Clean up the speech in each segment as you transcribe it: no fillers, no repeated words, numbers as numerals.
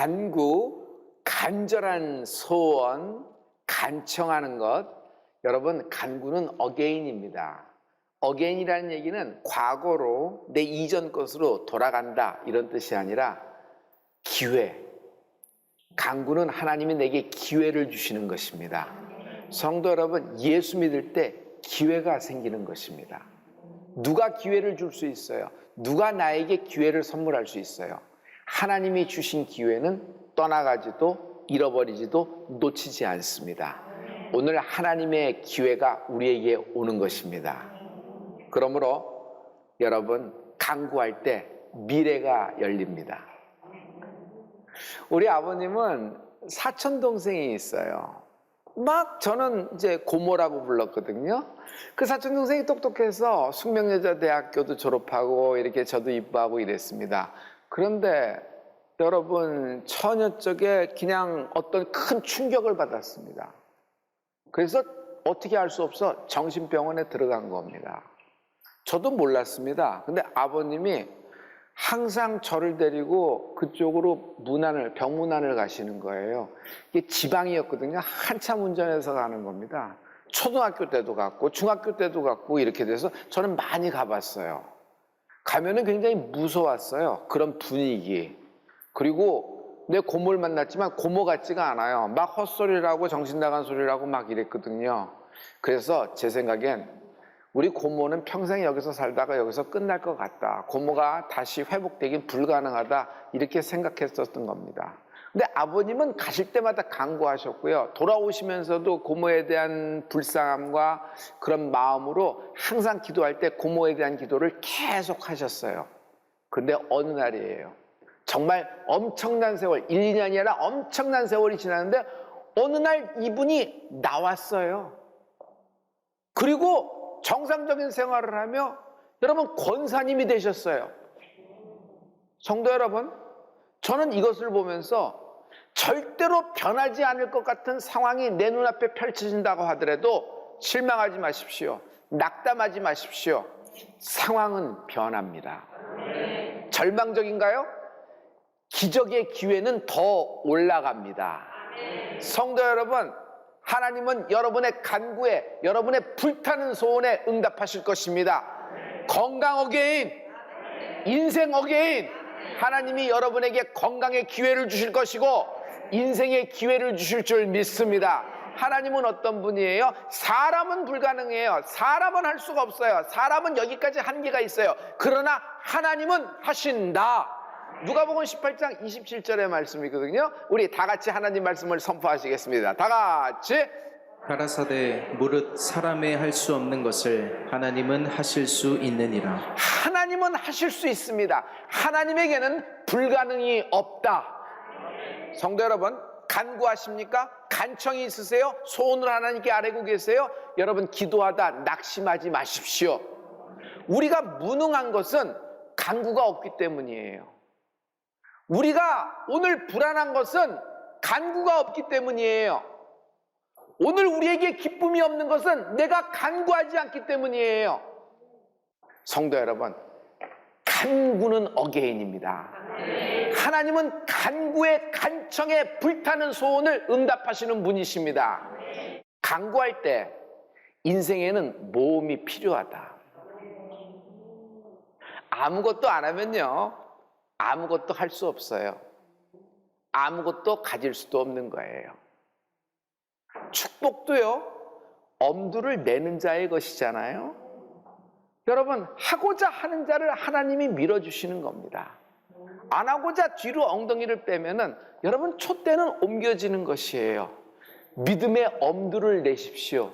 간구, 간절한 소원, 간청하는 것. 여러분, 간구는 어게인입니다. 어게인이라는 얘기는 과거로 내 이전 것으로 돌아간다 이런 뜻이 아니라 기회. 간구는 하나님이 내게 기회를 주시는 것입니다. 성도 여러분, 예수 믿을 때 기회가 생기는 것입니다. 누가 기회를 줄 수 있어요? 누가 나에게 기회를 선물할 수 있어요? 하나님이 주신 기회는 떠나가지도 잃어버리지도 놓치지 않습니다. 오늘 하나님의 기회가 우리에게 오는 것입니다. 그러므로 여러분, 간구할 때 미래가 열립니다. 우리 아버님은 사촌 동생이 있어요. 막 저는 이제 고모라고 불렀거든요. 그 사촌 동생이 똑똑해서 숙명여자대학교도 졸업하고 이렇게 저도 이뻐하고 이랬습니다. 그런데 여러분, 처녀 쪽에 그냥 어떤 큰 충격을 받았습니다. 그래서 어떻게 할 수 없어 정신병원에 들어간 겁니다. 저도 몰랐습니다. 근데 아버님이 항상 저를 데리고 그쪽으로 병문안을 가시는 거예요. 이게 지방이었거든요. 한참 운전해서 가는 겁니다. 초등학교 때도 갔고 중학교 때도 갔고 이렇게 돼서 저는 많이 가봤어요. 가면은 굉장히 무서웠어요. 그런 분위기. 그리고 내 고모를 만났지만 고모 같지가 않아요. 막 헛소리를 하고 정신 나간 소리를 하고 막 이랬거든요. 그래서 제 생각엔 우리 고모는 평생 여기서 살다가 여기서 끝날 것 같다. 고모가 다시 회복되긴 불가능하다. 이렇게 생각했었던 겁니다. 근데 아버님은 가실 때마다 간구하셨고요. 돌아오시면서도 고모에 대한 불쌍함과 그런 마음으로 항상 기도할 때 고모에 대한 기도를 계속 하셨어요. 근데 어느 날이에요. 정말 엄청난 세월, 1, 2년이 아니라 엄청난 세월이 지났는데 어느 날 이분이 나왔어요. 그리고 정상적인 생활을 하며 여러분 권사님이 되셨어요. 성도 여러분, 저는 이것을 보면서 절대로 변하지 않을 것 같은 상황이 내 눈앞에 펼쳐진다고 하더라도 실망하지 마십시오. 낙담하지 마십시오. 상황은 변합니다. 절망적인가요? 기적의 기회는 더 올라갑니다. 성도 여러분, 하나님은 여러분의 간구에, 여러분의 불타는 소원에 응답하실 것입니다. 건강 어게인, 인생 어게인. 하나님이 여러분에게 건강의 기회를 주실 것이고 인생의 기회를 주실 줄 믿습니다. 하나님은 어떤 분이에요? 사람은 불가능해요. 사람은 할 수가 없어요. 사람은 여기까지 한계가 있어요. 그러나 하나님은 하신다. 누가복음 18장 27절의 말씀이거든요. 우리 다 같이 하나님 말씀을 선포하시겠습니다. 다 같이. 가라사대 무릇 사람의 할 수 없는 것을 하나님은 하실 수 있느니라. 하나님은 하실 수 있습니다. 하나님에게는 불가능이 없다. 성도 여러분, 간구하십니까? 간청이 있으세요? 소원을 하나님께 아뢰고 계세요? 여러분, 기도하다 낙심하지 마십시오. 우리가 무능한 것은 간구가 없기 때문이에요. 우리가 오늘 불안한 것은 간구가 없기 때문이에요. 오늘 우리에게 기쁨이 없는 것은 내가 간구하지 않기 때문이에요. 성도 여러분, 간구는 어게인입니다. 하나님은 간구에, 간청에 불타는 소원을 응답하시는 분이십니다. 간구할 때 인생에는 모험이 필요하다. 아무것도 안 하면요, 아무것도 할 수 없어요. 아무것도 가질 수도 없는 거예요. 축복도요, 엄두를 내는 자의 것이잖아요. 여러분, 하고자 하는 자를 하나님이 밀어주시는 겁니다. 안 하고자 뒤로 엉덩이를 빼면은 여러분 촛대는 옮겨지는 것이에요. 믿음의 엄두를 내십시오.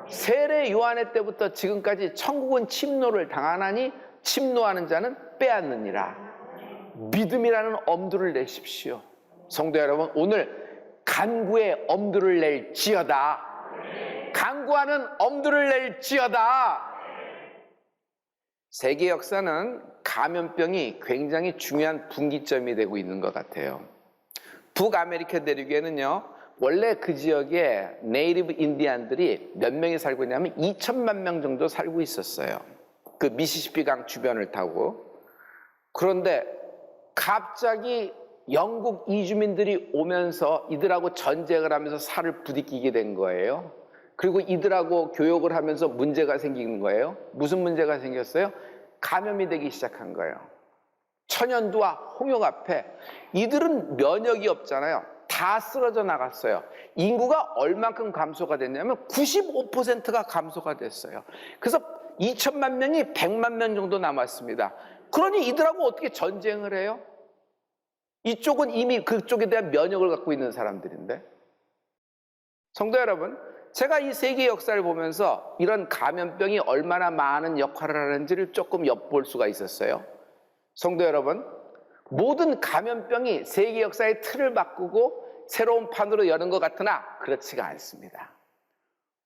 세례 요한의 때부터 지금까지 천국은 침노를 당하나니 침노하는 자는 빼앗느니라. 믿음이라는 엄두를 내십시오. 성도 여러분, 오늘 간구에 엄두를 낼지어다. 간구하는 엄두를 낼지어다. 세계 역사는 감염병이 굉장히 중요한 분기점이 되고 있는 것 같아요. 북아메리카 대륙에는요, 원래 그 지역에 네이티브 인디안들이 몇 명이 살고 있냐면 2천만 명 정도 살고 있었어요. 그 미시시피 강 주변을 타고. 그런데 갑자기 영국 이주민들이 오면서 이들하고 전쟁을 하면서 살을 부딪히게 된 거예요. 그리고 이들하고 교역을 하면서 문제가 생긴 거예요. 무슨 문제가 생겼어요? 감염이 되기 시작한 거예요. 천연두와 홍역 앞에 이들은 면역이 없잖아요. 다 쓰러져 나갔어요. 인구가 얼만큼 감소가 됐냐면 95%가 감소가 됐어요. 그래서 2천만 명이 100만 명 정도 남았습니다. 그러니 이들하고 어떻게 전쟁을 해요? 이쪽은 이미 그쪽에 대한 면역을 갖고 있는 사람들인데. 성도 여러분, 제가 이 세계 역사를 보면서 이런 감염병이 얼마나 많은 역할을 하는지를 조금 엿볼 수가 있었어요. 성도 여러분, 모든 감염병이 세계 역사의 틀을 바꾸고 새로운 판으로 여는 것 같으나 그렇지가 않습니다.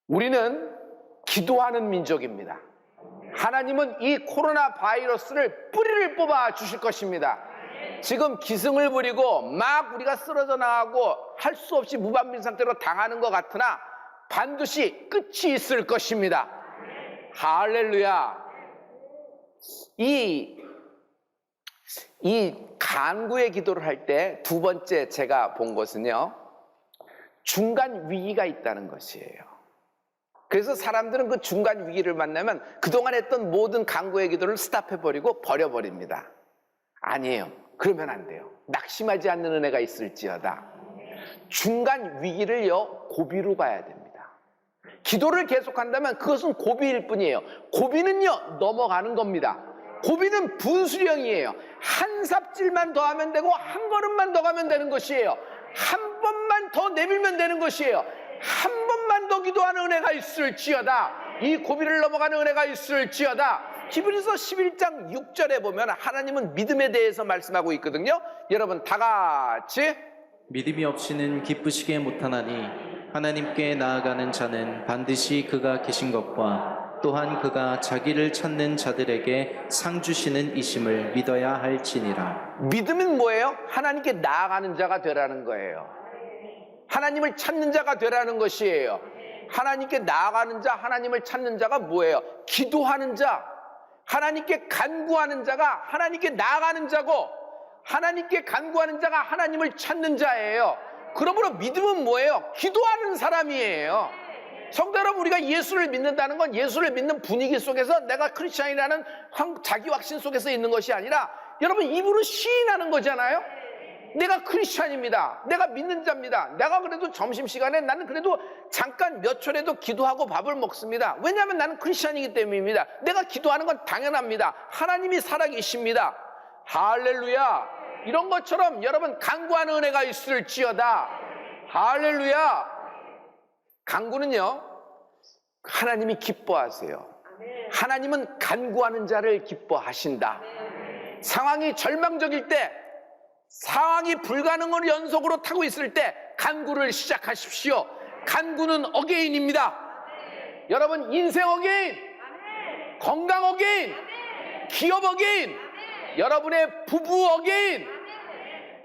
우리는 기도하는 민족입니다. 하나님은 이 코로나 바이러스를 뿌리를 뽑아 주실 것입니다. 지금 기승을 부리고 막 우리가 쓰러져 나가고 할 수 없이 무방비 상태로 당하는 것 같으나 반드시 끝이 있을 것입니다. 할렐루야. 이 간구의 기도를 할 때 두 번째 제가 본 것은요, 중간 위기가 있다는 것이에요. 그래서 사람들은 그 중간 위기를 만나면 그동안 했던 모든 간구의 기도를 스탑해버리고 버려버립니다. 아니에요. 그러면 안 돼요. 낙심하지 않는 은혜가 있을지어다. 중간 위기를요, 고비로 봐야 됩니다. 기도를 계속한다면 그것은 고비일 뿐이에요. 고비는요, 넘어가는 겁니다. 고비는 분수령이에요. 한 삽질만 더 하면 되고 한 걸음만 더 가면 되는 것이에요. 한 번만 더 내밀면 되는 것이에요. 한 번만 더 기도하는 은혜가 있을지어다. 이 고비를 넘어가는 은혜가 있을지어다. 히브리서 11장 6절에 보면 하나님은 믿음에 대해서 말씀하고 있거든요. 여러분 다 같이, 믿음이 없이는 기쁘시게 못하나니 하나님께 나아가는 자는 반드시 그가 계신 것과 또한 그가 자기를 찾는 자들에게 상 주시는 이심을 믿어야 할지니라. 믿음은 뭐예요? 하나님께 나아가는 자가 되라는 거예요. 하나님을 찾는 자가 되라는 것이에요. 하나님께 나아가는 자, 하나님을 찾는 자가 뭐예요? 기도하는 자, 하나님께 간구하는 자가 하나님께 나아가는 자고, 하나님께 간구하는 자가 하나님을 찾는 자예요. 그러므로 믿음은 뭐예요? 기도하는 사람이에요. 성도 여러분, 우리가 예수를 믿는다는 건 예수를 믿는 분위기 속에서 내가 크리스찬이라는 자기 확신 속에서 있는 것이 아니라, 여러분 입으로 시인하는 거잖아요. 내가 크리스찬입니다. 내가 믿는 자입니다. 내가 그래도 점심시간에 나는 그래도 잠깐 몇 초라도 기도하고 밥을 먹습니다. 왜냐하면 나는 크리스찬이기 때문입니다. 내가 기도하는 건 당연합니다. 하나님이 살아계십니다. 할렐루야. 이런 것처럼 여러분 간구하는 은혜가 있을지어다. 할렐루야. 간구는요, 하나님이 기뻐하세요. 하나님은 간구하는 자를 기뻐하신다. 상황이 절망적일 때, 상황이 불가능을 연속으로 타고 있을 때 간구를 시작하십시오. 간구는 어게인입니다. 여러분 인생 어게인, 건강 어게인, 기업 어게인, 여러분의 부부 어게인,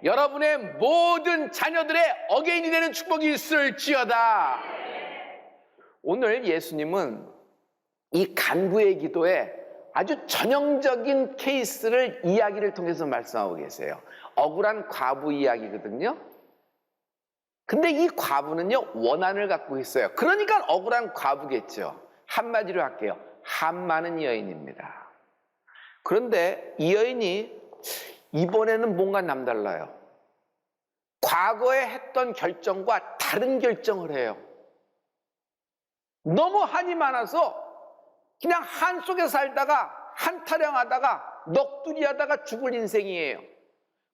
여러분의 모든 자녀들의 어게인이 되는 축복이 있을지어다. 오늘 예수님은 이 간구의 기도에 아주 전형적인 케이스를 이야기를 통해서 말씀하고 계세요. 억울한 과부 이야기거든요. 근데 이 과부는요, 원한을 갖고 있어요. 그러니까 억울한 과부겠죠. 한마디로 할게요. 한 많은 여인입니다. 그런데 이 여인이 이번에는 뭔가 남달라요. 과거에 했던 결정과 다른 결정을 해요. 너무 한이 많아서 그냥 한 속에 살다가 한타령하다가 넋두리하다가 죽을 인생이에요.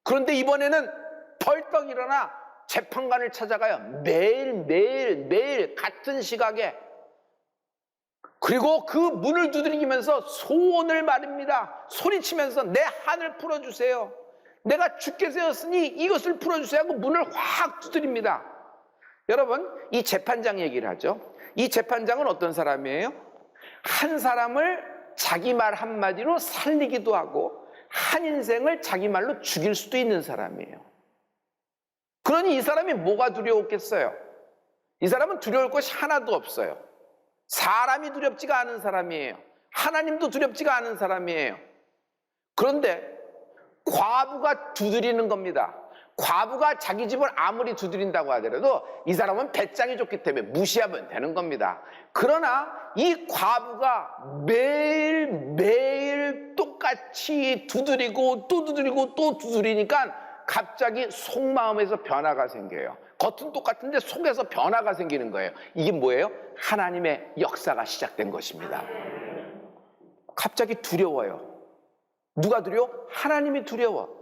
그런데 이번에는 벌떡 일어나 재판관을 찾아가요. 매일 같은 시각에. 그리고 그 문을 두드리면서 소원을 말입니다. 소리치면서 내 한을 풀어주세요. 내가 죽게 되었으니 이것을 풀어주세요 하고 문을 확 두드립니다. 여러분, 이 재판장 얘기를 하죠. 이 재판장은 어떤 사람이에요? 한 사람을 자기 말 한마디로 살리기도 하고 한 인생을 자기 말로 죽일 수도 있는 사람이에요. 그러니 이 사람이 뭐가 두려웠겠어요? 이 사람은 두려울 것이 하나도 없어요. 사람이 두렵지가 않은 사람이에요. 하나님도 두렵지가 않은 사람이에요. 그런데 과부가 두드리는 겁니다. 과부가 자기 집을 아무리 두드린다고 하더라도 이 사람은 배짱이 좋기 때문에 무시하면 되는 겁니다. 그러나 이 과부가 매일매일 똑같이 두드리고 또 두드리고 또 두드리니까 갑자기 속마음에서 변화가 생겨요. 겉은 똑같은데 속에서 변화가 생기는 거예요. 이게 뭐예요? 하나님의 역사가 시작된 것입니다. 갑자기 두려워요. 누가 두려워? 하나님이 두려워.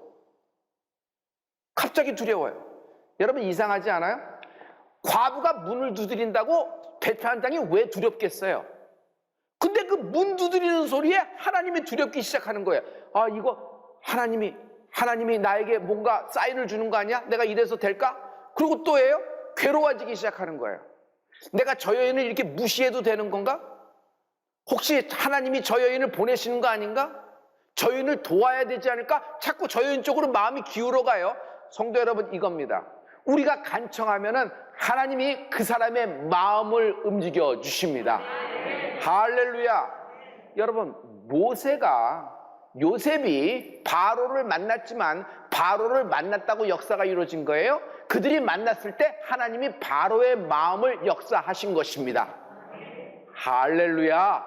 갑자기 두려워요. 여러분 이상하지 않아요? 과부가 문을 두드린다고 베트남장이 왜 두렵겠어요? 근데 그 문 두드리는 소리에 하나님이 두렵기 시작하는 거예요. 아, 이거 하나님이 나에게 뭔가 사인을 주는 거 아니야? 내가 이래서 될까? 그리고 또 해요? 괴로워지기 시작하는 거예요. 내가 저 여인을 이렇게 무시해도 되는 건가? 혹시 하나님이 저 여인을 보내시는 거 아닌가? 저 여인을 도와야 되지 않을까? 자꾸 저 여인 쪽으로 마음이 기울어 가요. 성도 여러분, 이겁니다. 우리가 간청하면은 하나님이 그 사람의 마음을 움직여 주십니다. 할렐루야. 여러분, 요셉이 바로를 만났지만 바로를 만났다고 역사가 이루어진 거예요. 그들이 만났을 때 하나님이 바로의 마음을 역사하신 것입니다. 할렐루야.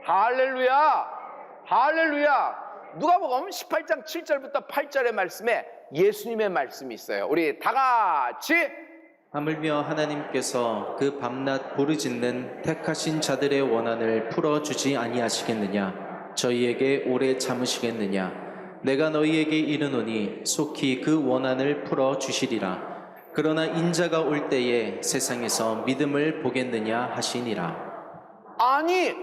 할렐루야. 할렐루야. 누가복음 18장 7절부터 8절의 말씀에 예수님의 말씀이 있어요. 우리 다 같이. 하물며 하나님께서 그 밤낮 부르짖는 택하신 자들의 원한을 풀어주지 아니하시겠느냐? 저희에게 오래 참으시겠느냐? 내가 너희에게 이르노니 속히 그 원한을 풀어주시리라. 그러나 인자가 올 때에 세상에서 믿음을 보겠느냐 하시니라. 아니,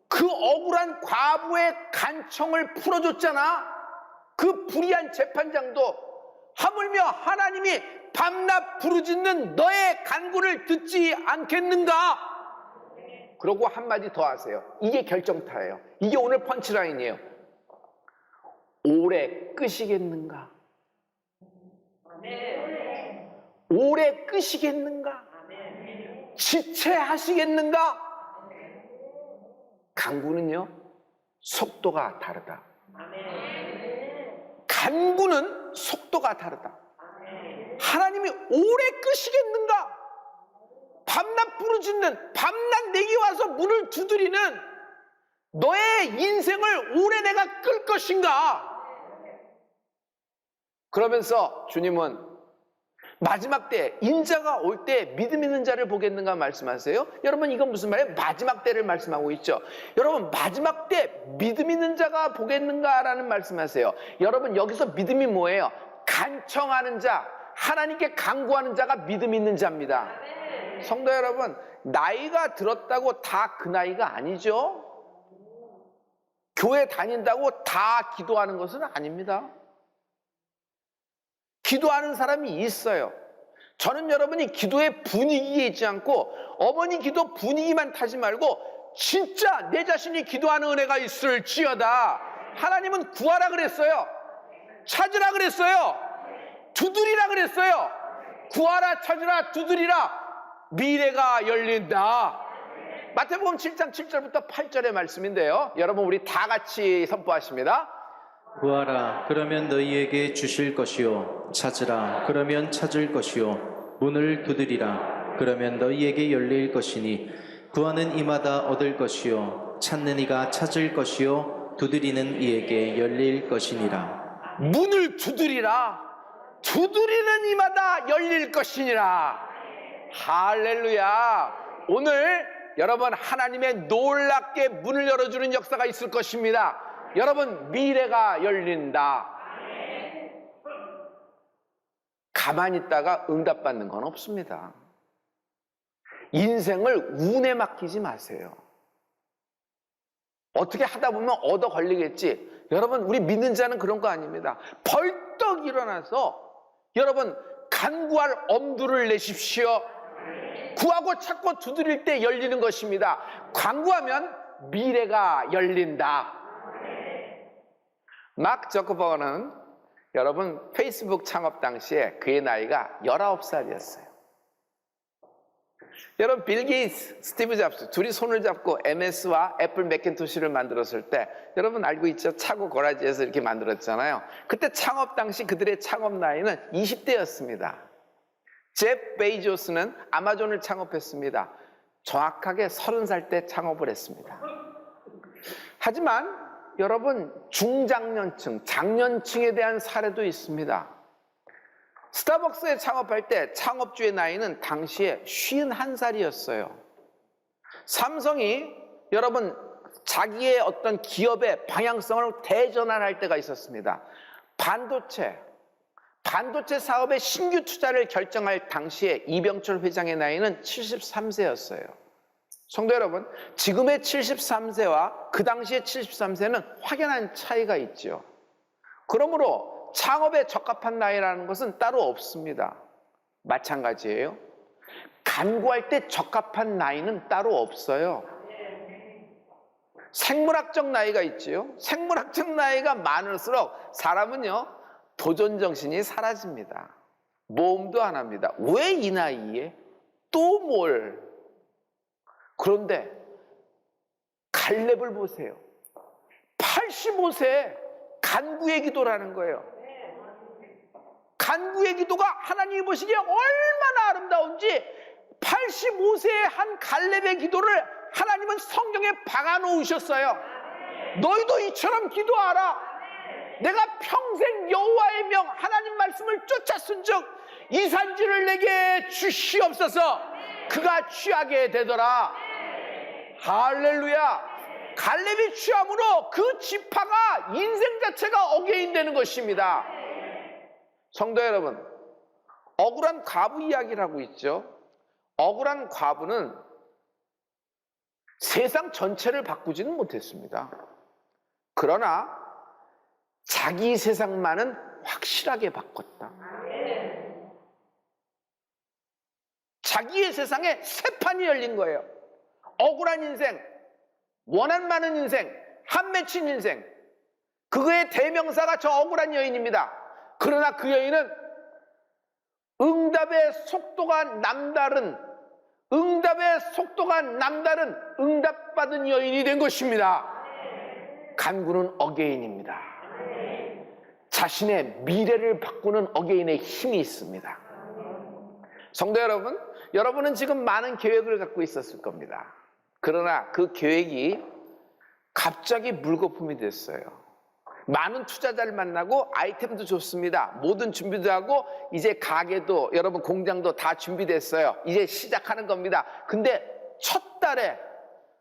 그 억울한 과부의 간청을 풀어줬잖아. 그 불의한 재판장도 하물며 하나님이 밤낮 부르짖는 너의 간구를 듣지 않겠는가? 그러고 한마디 더 하세요. 이게 결정타예요. 이게 오늘 펀치라인이에요. 오래 끄시겠는가? 오래 끄시겠는가? 지체하시겠는가? 간구는요, 속도가 다르다. 간구는 속도가 다르다. 하나님이 오래 끄시겠는가? 밤낮 부르짖는, 밤낮 내게 와서 문을 두드리는 너의 인생을 오래 내가 끌 것인가? 그러면서 주님은 마지막 때, 인자가 올 때 믿음 있는 자를 보겠는가 말씀하세요? 여러분, 이건 무슨 말이에요? 마지막 때를 말씀하고 있죠. 여러분, 마지막 때 믿음 있는 자가 보겠는가라는 말씀하세요. 여러분, 여기서 믿음이 뭐예요? 간청하는 자, 하나님께 간구하는 자가 믿음 있는 자입니다. 성도 여러분, 나이가 들었다고 다 그 나이가 아니죠. 교회 다닌다고 다 기도하는 것은 아닙니다. 기도하는 사람이 있어요. 저는 여러분이 기도의 분위기에 있지 않고 어머니 기도 분위기만 타지 말고 진짜 내 자신이 기도하는 은혜가 있을지어다. 하나님은 구하라 그랬어요. 찾으라 그랬어요. 두드리라 그랬어요. 구하라, 찾으라, 두드리라. 미래가 열린다. 마태복음 7장 7절부터 8절의 말씀인데요. 여러분, 우리 다 같이 선포하십니다. 구하라, 그러면 너희에게 주실 것이요. 찾으라, 그러면 찾을 것이요. 문을 두드리라, 그러면 너희에게 열릴 것이니 구하는 이마다 얻을 것이요. 찾는 이가 찾을 것이요. 두드리는 이에게 열릴 것이니라. 문을 두드리라. 두드리는 이마다 열릴 것이니라. 할렐루야. 오늘 여러분, 하나님의 놀랍게 문을 열어주는 역사가 있을 것입니다. 여러분, 미래가 열린다. 가만히 있다가 응답받는 건 없습니다. 인생을 운에 맡기지 마세요. 어떻게 하다 보면 얻어 걸리겠지. 여러분, 우리 믿는 자는 그런 거 아닙니다. 벌떡 일어나서 여러분, 간구할 엄두를 내십시오. 구하고 찾고 두드릴 때 열리는 것입니다. 간구하면 미래가 열린다. 마크 저커버그는 여러분, 페이스북 창업 당시에 그의 나이가 19살이었어요. 여러분 빌 게이츠, 스티브 잡스 둘이 손을 잡고 MS와 애플 매cin토시를 만들었을 때 여러분 알고 있죠? 차고 고라지에서 이렇게 만들었잖아요. 그때 창업 당시 그들의 창업 나이는 20대였습니다. 제프 베이조스는 아마존을 창업했습니다. 정확하게 30살 때 창업을 했습니다. 하지만 여러분 중장년층, 장년층에 대한 사례도 있습니다. 스타벅스에 창업할 때 창업주의 나이는 당시에 51살이었어요. 삼성이 여러분 자기의 어떤 기업의 방향성을 대전환할 때가 있었습니다. 반도체 사업의 신규 투자를 결정할 당시에 이병철 회장의 나이는 73세였어요. 성도 여러분, 지금의 73세와 그 당시의 73세는 확연한 차이가 있죠. 그러므로 창업에 적합한 나이라는 것은 따로 없습니다. 마찬가지예요. 간구할 때 적합한 나이는 따로 없어요. 생물학적 나이가 있지요. 생물학적 나이가 많을수록 사람은요 도전 정신이 사라집니다. 모험도 안 합니다. 왜 이 나이에? 또 뭘? 그런데 갈렙을 보세요. 85세에 간구의 기도라는 거예요. 간구의 기도가 하나님이 보시기에 얼마나 아름다운지 85세의 한 갈렙의 기도를 하나님은 성경에 박아 놓으셨어요. 너희도 이처럼 기도하라. 내가 평생 여호와의 명 하나님 말씀을 쫓았은즉 이 산지를 내게 주시옵소서. 그가 취하게 되더라. 할렐루야. 갈렙이 취함으로 그 지파가 인생 자체가 어게인되는 것입니다. 성도 여러분, 억울한 과부 이야기라고 있죠. 억울한 과부는 세상 전체를 바꾸지는 못했습니다. 그러나 자기 세상만은 확실하게 바꿨다. 자기의 세상에 새 판이 열린 거예요. 억울한 인생, 원한 많은 인생, 한 맺힌 인생. 그거의 대명사가 저 억울한 여인입니다. 그러나 그 여인은 응답의 속도가 남다른 응답받은 여인이 된 것입니다. 간구는 어게인입니다. 자신의 미래를 바꾸는 어게인의 힘이 있습니다. 성도 여러분, 여러분은 지금 많은 계획을 갖고 있었을 겁니다. 그러나 그 계획이 갑자기 물거품이 됐어요. 많은 투자자를 만나고 아이템도 좋습니다. 모든 준비도 하고 이제 가게도 여러분 공장도 다 준비됐어요. 이제 시작하는 겁니다. 근데 첫 달에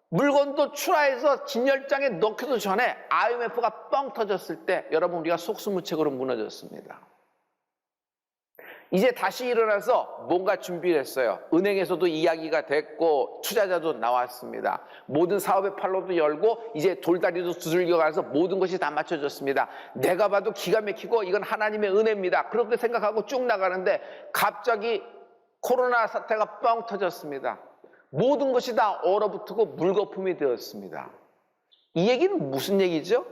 물건도 출하해서 진열장에 넣기도 전에 IMF가 뻥 터졌을 때 여러분 우리가 속수무책으로 무너졌습니다. 이제 다시 일어나서 뭔가 준비를 했어요. 은행에서도 이야기가 됐고 투자자도 나왔습니다. 모든 사업의 판로도 열고 이제 돌다리도 두들겨 가서 모든 것이 다 맞춰졌습니다. 내가 봐도 기가 막히고 이건 하나님의 은혜입니다. 그렇게 생각하고 쭉 나가는데 갑자기 코로나 사태가 뻥 터졌습니다. 모든 것이 다 얼어붙고 물거품이 되었습니다. 이 얘기는 무슨 얘기죠?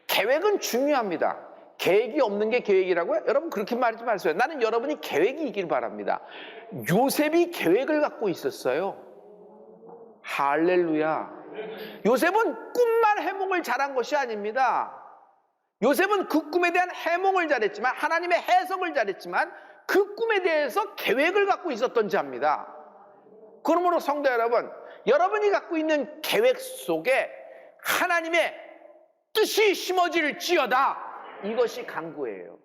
계획은 중요합니다. 계획이 없는 게 계획이라고요? 여러분 그렇게 말하지 마세요. 나는 여러분이 계획이 있길 바랍니다. 요셉이 계획을 갖고 있었어요. 할렐루야. 요셉은 꿈만 해몽을 잘한 것이 아닙니다. 요셉은 그 꿈에 대한 해몽을 잘했지만 하나님의 해석을 잘했지만 그 꿈에 대해서 계획을 갖고 있었던 자입니다. 그러므로 성도 여러분, 여러분이 갖고 있는 계획 속에 하나님의 뜻이 심어질지어다. 이것이 간구예요.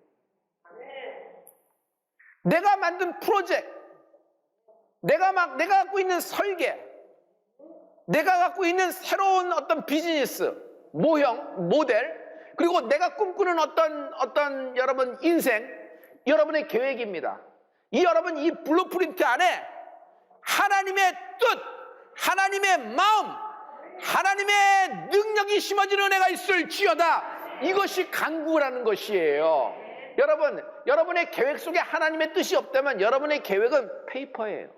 내가 만든 프로젝트, 내가 갖고 있는 설계, 내가 갖고 있는 새로운 어떤 비즈니스, 모형, 모델, 그리고 내가 꿈꾸는 어떤 여러분 인생, 여러분의 계획입니다. 여러분 이 블루프린트 안에 하나님의 뜻, 하나님의 마음, 하나님의 능력이 심어지는 은혜가 있을지어다. 이것이 간구라는 것이에요. 여러분, 여러분의 계획 속에 하나님의 뜻이 없다면 여러분의 계획은 페이퍼예요.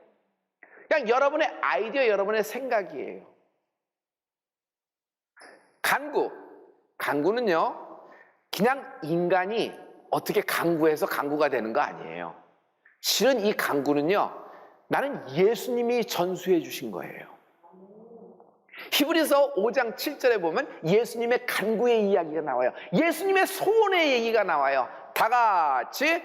그냥 여러분의 아이디어, 여러분의 생각이에요. 간구는요, 그냥 인간이 어떻게 간구해서 간구가 되는 거 아니에요. 실은 이 간구는요, 나는 예수님이 전수해 주신 거예요. 히브리서 5장 7절에 보면 예수님의 간구의 이야기가 나와요. 예수님의 소원의 얘기가 나와요. 다 같이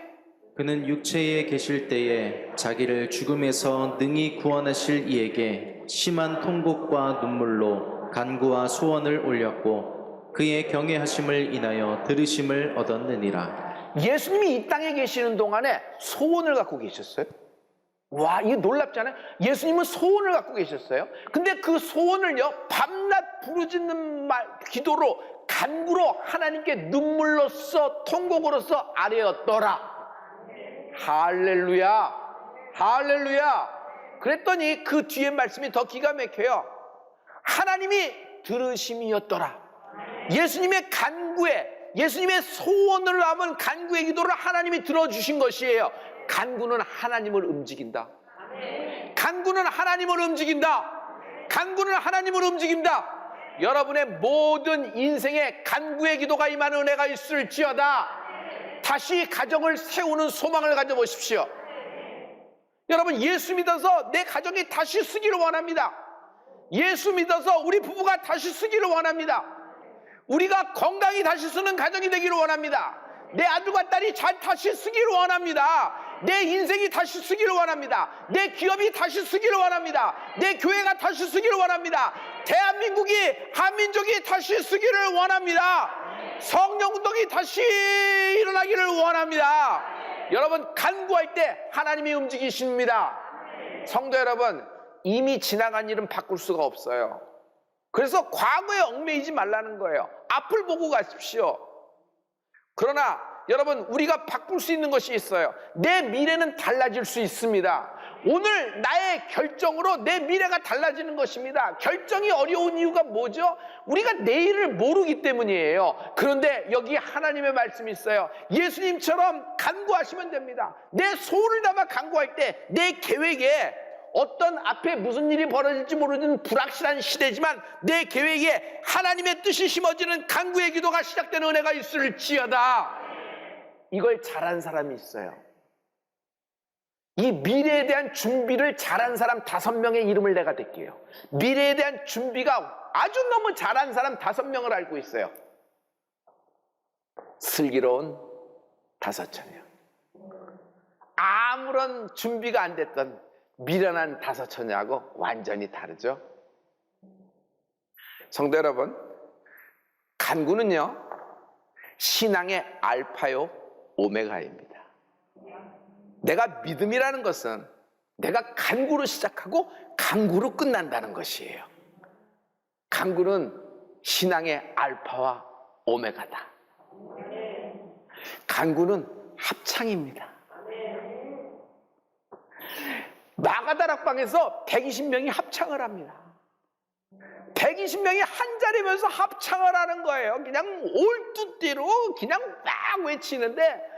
그는 육체에 계실 때에 자기를 죽음에서 능히 구원하실 이에게 심한 통곡과 눈물로 간구와 소원을 올렸고 그의 경외하심을 인하여 들으심을 얻었느니라. 예수님이 이 땅에 계시는 동안에 소원을 갖고 계셨어요. 와, 이게 놀랍잖아요. 예수님은 소원을 갖고 계셨어요. 근데 그 소원을요, 밤낮 부르짖는 기도로, 간구로 하나님께 눈물로써 통곡으로써 아뢰었더라. 할렐루야, 할렐루야. 그랬더니 그 뒤에 말씀이 더 기가 막혀요. 하나님이 들으심이었더라. 예수님의 간구에, 예수님의 소원을 담은 간구의 기도를 하나님이 들어주신 것이에요. 간구는 하나님을 움직인다. 간구는 하나님을 움직인다. 간구는 하나님을 움직인다. 여러분의 모든 인생에 간구의 기도가 임하는 은혜가 있을지어다. 다시 가정을 세우는 소망을 가져보십시오. 여러분, 예수 믿어서 내 가정이 다시 쓰기를 원합니다. 예수 믿어서 우리 부부가 다시 쓰기를 원합니다. 우리가 건강히 다시 쓰는 가정이 되기를 원합니다. 내 아들과 딸이 잘 다시 쓰기를 원합니다. 내 인생이 다시 쓰기를 원합니다. 내 기업이 다시 쓰기를 원합니다. 내 교회가 다시 쓰기를 원합니다. 대한민국이, 한민족이 다시 쓰기를 원합니다. 성령운동이 다시 일어나기를 원합니다. 여러분, 간구할 때 하나님이 움직이십니다. 성도 여러분, 이미 지나간 일은 바꿀 수가 없어요. 그래서 과거에 얽매이지 말라는 거예요. 앞을 보고 가십시오. 그러나 여러분, 우리가 바꿀 수 있는 것이 있어요. 내 미래는 달라질 수 있습니다. 오늘 나의 결정으로 내 미래가 달라지는 것입니다. 결정이 어려운 이유가 뭐죠? 우리가 내일을 모르기 때문이에요. 그런데 여기 하나님의 말씀이 있어요. 예수님처럼 간구하시면 됩니다. 내 소원을 담아 간구할 때 내 계획에 어떤 앞에 무슨 일이 벌어질지 모르는 불확실한 시대지만 내 계획에 하나님의 뜻이 심어지는 간구의 기도가 시작되는 은혜가 있을지어다. 이걸 잘한 사람이 있어요. 이 미래에 대한 준비를 잘한 사람 5명의 이름을 내가 댈게요. 미래에 대한 준비가 아주 너무 잘한 사람 5명을 알고 있어요. 슬기로운 5처녀. 아무런 준비가 안 됐던 미련한 5처녀하고 완전히 다르죠. 성도 여러분, 간구는요, 신앙의 알파요 오메가입니다. 내가 믿음이라는 것은 내가 간구로 시작하고 간구로 끝난다는 것이에요. 간구는 신앙의 알파와 오메가다. 간구는 합창입니다. 마가다락방에서 120명이 합창을 합니다. 120명이 한 자리면서 합창을 하는 거예요. 그냥 올뚜띠로 그냥 막 외치는데,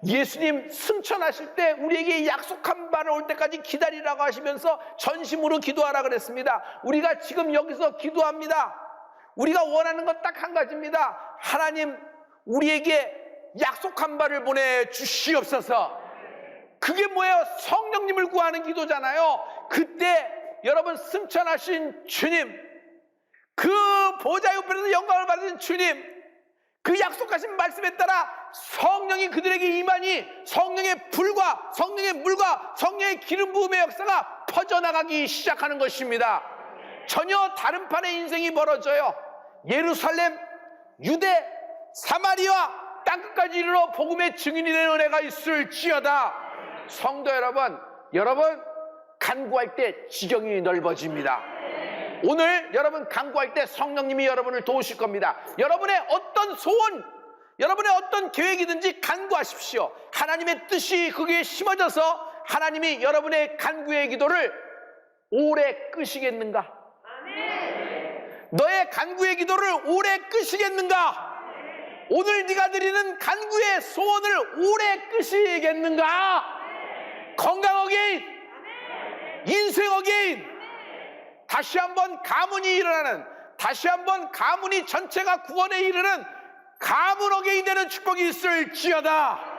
예수님 승천하실 때 우리에게 약속한 바를 올 때까지 기다리라고 하시면서 전심으로 기도하라 그랬습니다. 우리가 지금 여기서 기도합니다. 우리가 원하는 건 딱 한 가지입니다. 하나님, 우리에게 약속한 바를 보내주시옵소서. 그게 뭐예요? 성령님을 구하는 기도잖아요. 그때 여러분, 승천하신 주님, 그 보좌 옆에서 영광을 받은 주님, 그 약속하신 말씀에 따라 성령이 그들에게 임하니 성령의 불과 성령의 물과 성령의 기름 부음의 역사가 퍼져나가기 시작하는 것입니다. 전혀 다른 판의 인생이 벌어져요. 예루살렘, 유대, 사마리아 땅끝까지 이르러 복음의 증인이 되는 은혜가 있을지어다. 성도 여러분, 여러분 간구할 때 지경이 넓어집니다. 오늘 여러분 간구할 때 성령님이 여러분을 도우실 겁니다. 여러분의 어떤 소원, 여러분의 어떤 계획이든지 간구하십시오. 하나님의 뜻이 거기에 심어져서 하나님이 여러분의 간구의 기도를 오래 끄시겠는가? 너의 간구의 기도를 오래 끄시겠는가? 오늘 네가 드리는 간구의 소원을 오래 끄시겠는가? 건강 어게인, 인생 어게인, 다시 한번 가문이 일어나는, 다시 한번 가문이 전체가 구원에 이르는 가문 어게인 되는 축복이 있을지어다.